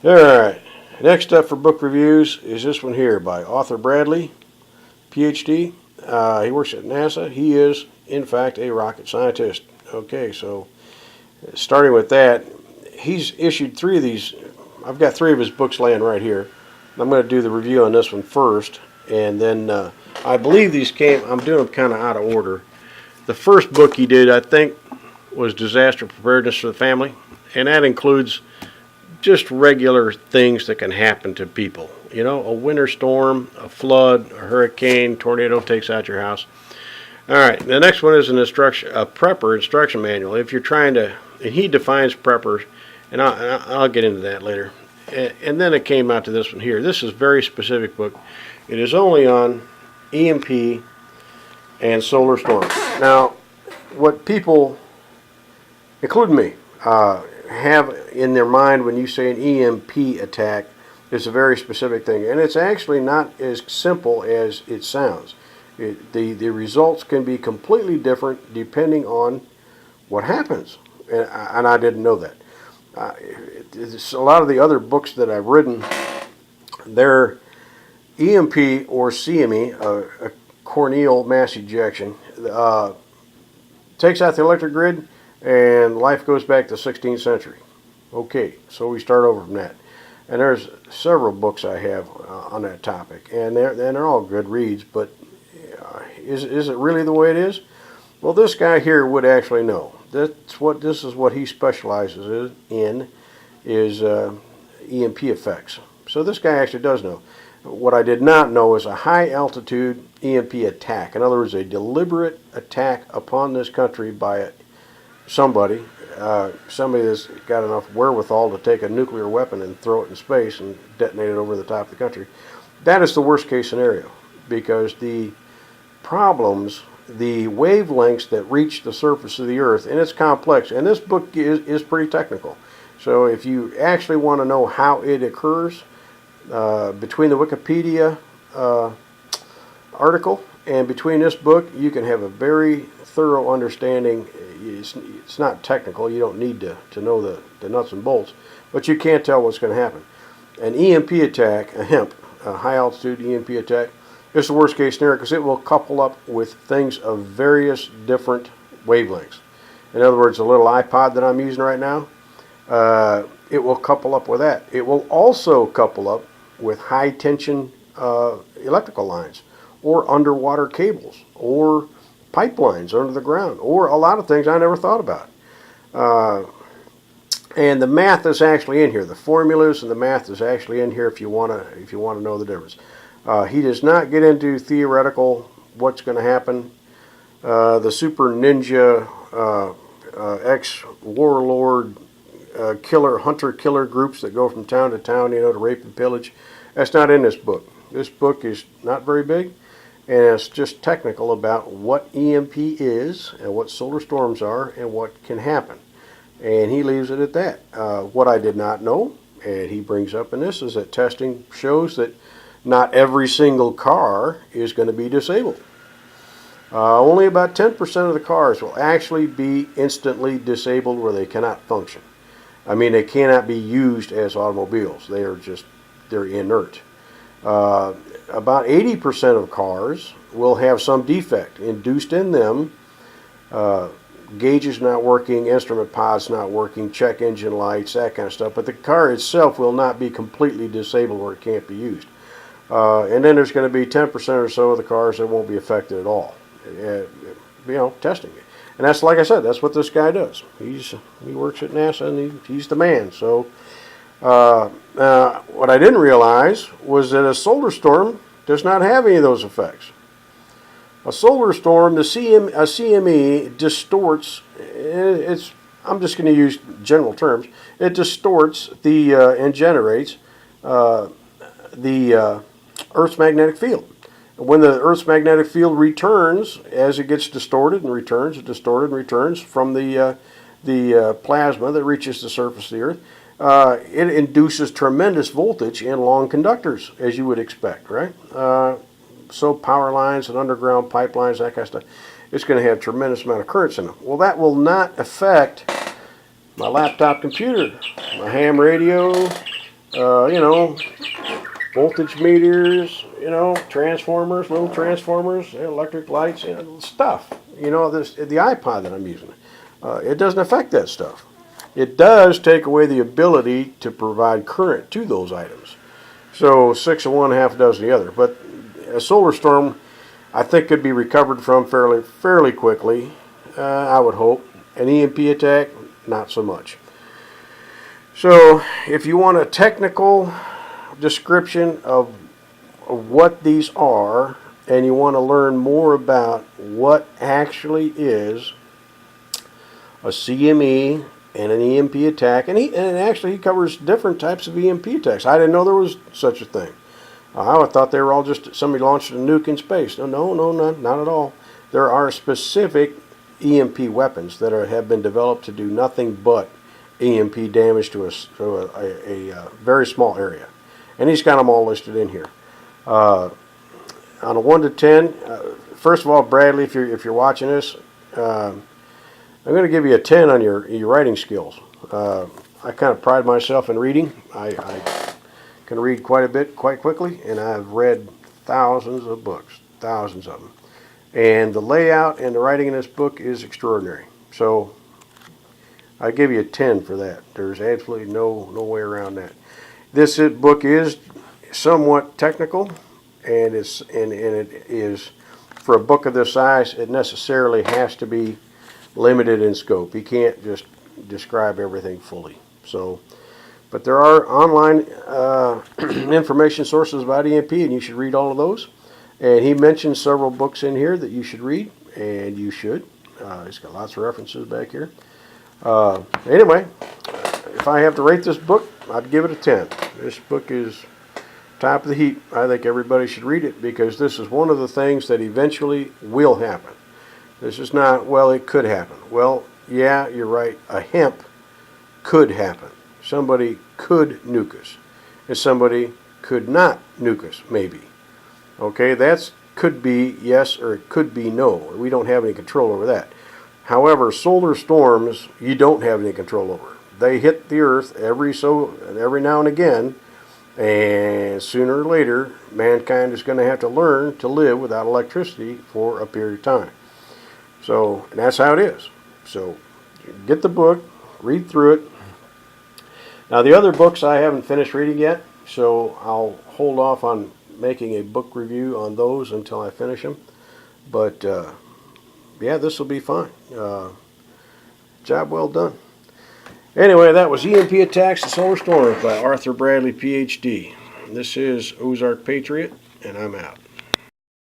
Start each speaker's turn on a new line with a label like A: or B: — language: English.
A: Alright, next up for book reviews is this one here by Authur Bradley, PhD. He works at NASA. He is, in fact, a rocket scientist. Okay, so starting with that, he's issued 3 of these. I've got 3 of his books laying right here. I'm going to do the review on this one first, and then I believe these I'm doing them kind of out of order. The first book he did, I think, was Disaster Preparedness for the Family, and that includes just regular things that can happen to people. You know, a winter storm, a flood, a hurricane, tornado takes out your house. All right, the next one is a prepper instruction manual. If you're trying to, and he defines preppers, and I'll get into that later. And then it came out to this one here. This is a very specific book. It is only on EMP and solar storms. Now, what people, including me, have in their mind when you say an EMP attack is a very specific thing, and it's actually not as simple as it sounds. The results can be completely different depending on what happens, and I didn't know that. A lot of the other books that I've written, they're EMP or CME, a corneal mass ejection, takes out the electric grid, and life goes back to the 16th century. Okay, so we start over from that. And there's several books I have on that topic, and they're all good reads, but is it really the way it is? Well, this guy here would actually know. This is what he specializes in, is EMP effects. So this guy actually does know. What I did not know is a high altitude EMP attack. In other words, a deliberate attack upon this country by somebody that's got enough wherewithal to take a nuclear weapon and throw it in space and detonate it over the top of the country. That is the worst case scenario, because the problems, the wavelengths that reach the surface of the earth, and it's complex, and this book is pretty technical. So if you actually want to know how it occurs, between the Wikipedia article and between this book, you can have a very thorough understanding. It's not technical. You don't need to know the nuts and bolts, but you can't tell what's going to happen. An EMP attack, a high altitude EMP attack, is the worst case scenario because it will couple up with things of various different wavelengths. In other words, the little iPod that I'm using right now, it will couple up with that. It will also couple up with high tension electrical lines, or underwater cables, or pipelines under the ground, or a lot of things I never thought about. And the math is actually in here. The formulas and the math is actually in here if you want to know the difference. He does not get into theoretical what's going to happen. The super ninja ex-warlord hunter-killer groups that go from town to town, to rape and pillage. That's not in this book. This book is not very big, and it's just technical about what EMP is and what solar storms are and what can happen. And he leaves it at that. What I did not know, and he brings up in this, is that testing shows that not every single car is going to be disabled. Only about 10% of the cars will actually be instantly disabled where they cannot function. I mean, they cannot be used as automobiles. They're inert. About 80% of cars will have some defect induced in them. Gauges not working, instrument pods not working, check engine lights, that kind of stuff. But the car itself will not be completely disabled where it can't be used. And then there's going to be 10% or so of the cars that won't be affected at all. Testing it. And that's, like I said, that's what this guy does. He works at NASA, and he's the man. So what I didn't realize was that a solar storm does not have any of those effects. A solar storm, a CME distorts. I'm just going to use general terms. It distorts and generates the Earth's magnetic field. When the Earth's magnetic field returns, as it gets distorted and returns from the plasma that reaches the surface of the Earth, it induces tremendous voltage in long conductors, as you would expect, right? So power lines and underground pipelines, that kind of stuff, it's going to have a tremendous amount of currents in them. Well, that will not affect my laptop computer, my ham radio, You know, voltage meters, you know, transformers, little transformers, electric lights, you know, stuff. You know, the iPod that I'm using, it doesn't affect that stuff. It does take away the ability to provide current to those items. So 6 of one, half a dozen of the other. But a solar storm, I think, could be recovered from fairly quickly. I would hope. An EMP attack, not so much. So if you want a technical description of what these are, and you want to learn more about what actually is a CME and an EMP attack, and actually he covers different types of EMP attacks. I didn't know there was such a thing. I thought they were all just somebody launched a nuke in space. No, not at all. There are specific EMP weapons that have been developed to do nothing but EMP damage to a very small area. And he's got them all listed in here. On a 1 to 10, first of all, Bradley, if you're watching this, I'm going to give you a 10 on your writing skills. I kind of pride myself in reading. I can read quite a bit, quite quickly, and I've read thousands of books, thousands of them. And the layout and the writing in this book is extraordinary. So I give you a 10 for that. There's absolutely no way around that. This book is somewhat technical, and it is, for a book of this size, it necessarily has to be limited in scope. You can't just describe everything fully. So, but there are online information sources about EMP, and you should read all of those. And he mentioned several books in here that you should read, and you should. He's got lots of references back here. Anyway, if I have to rate this book, I'd give it a 10. This book is top of the heap. I think everybody should read it, because this is one of the things that eventually will happen. This is not, well, it could happen. Well, yeah, you're right. A hemp could happen. Somebody could nuke us. And somebody could not nuke us, maybe. Okay, that could be yes, or it could be no. We don't have any control over that. However, solar storms, you don't have any control over. They hit the earth every now and again, and sooner or later, mankind is going to have to learn to live without electricity for a period of time. So, and that's how it is. So, get the book, read through it. Now, the other books I haven't finished reading yet, so I'll hold off on making a book review on those until I finish them. But, yeah, this will be fine. Job well done. Anyway, that was EMP Attacks and Solar Storms by Authur Bradley, Ph.D. This is Ozark Patriot, and I'm out.